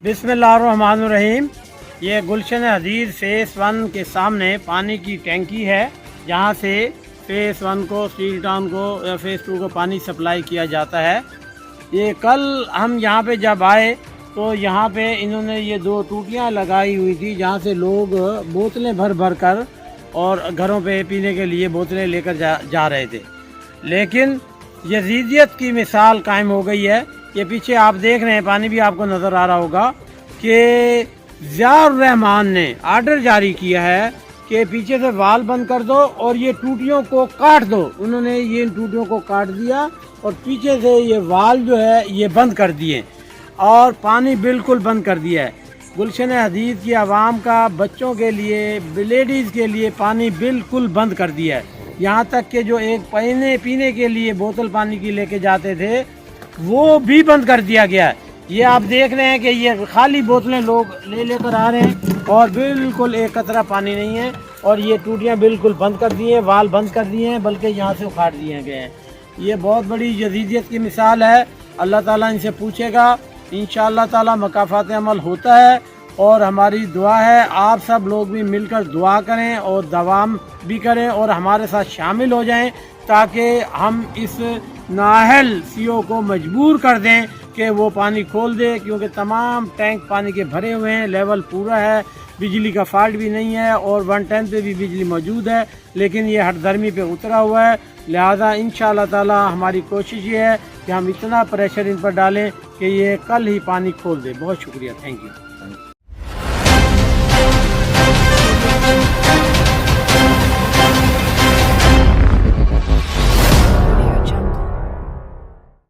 बिस्मिल्लाहिर्रहमानिर्रहीम। ये गुलशन हदीद फ़ेज़ 1 के सामने पानी की टैंकी है, जहाँ से फ़ेज़ 1 को, स्टील टाउन को या फ़ेज़ 2 को पानी सप्लाई किया जाता है। ये कल हम यहाँ पे जब आए तो यहाँ पे इन्होंने ये 2 टूटियाँ लगाई हुई थी, जहाँ से लोग बोतलें भर भर कर और घरों पे पीने के लिए बोतलें लेकर जा रहे थे। लेकिन यजीदियत की मिसाल कायम हो गई है। ये पीछे आप देख रहे हैं, पानी भी आपको नज़र आ रहा होगा कि ज़ियाउर रहमान ने आर्डर जारी किया है कि पीछे से वाल बंद कर दो और ये टूटियों को काट दो। उन्होंने ये टूटियों को काट दिया और पीछे से ये वाल जो है ये बंद कर दिए और पानी बिल्कुल बंद कर दिया है। गुलशन हदीद की आवाम का बच्चों के लिए, लेडीज़ के लिए पानी बिल्कुल बंद कर दिया है। यहाँ तक कि जो एक पीने के लिए बोतल पानी की लेके जाते थे वो भी बंद कर दिया गया है। ये आप देख रहे हैं कि ये खाली बोतलें लोग लेकर आ रहे हैं और बिल्कुल एक कतरा पानी नहीं है। और ये टूटियाँ बिल्कुल बंद कर दी हैं, वाल बंद कर दिए हैं, बल्कि यहाँ से उखाड़ दिए गए हैं। ये बहुत बड़ी जदीदियत की मिसाल है। अल्लाह ताला इनसे पूछेगा, इंशाअल्लाह ताला मकाफ़ात अमल होता है। और हमारी दुआ है आप सब लोग भी मिलकर दुआ करें और दवाम भी करें और हमारे साथ शामिल हो जाएं, ताकि हम इस नाहल सीओ को मजबूर कर दें कि वो पानी खोल दे, क्योंकि तमाम टैंक पानी के भरे हुए हैं, लेवल पूरा है, बिजली का फॉल्ट भी नहीं है और 110 पे भी बिजली मौजूद है, लेकिन ये हठधर्मी पे उतरा हुआ है। लिहाजा इंशाअल्लाह ताला हमारी कोशिश ये है कि हम इतना प्रेशर इन पर डालें कि ये कल ही पानी खोल दे। बहुत शुक्रिया, थैंक यू।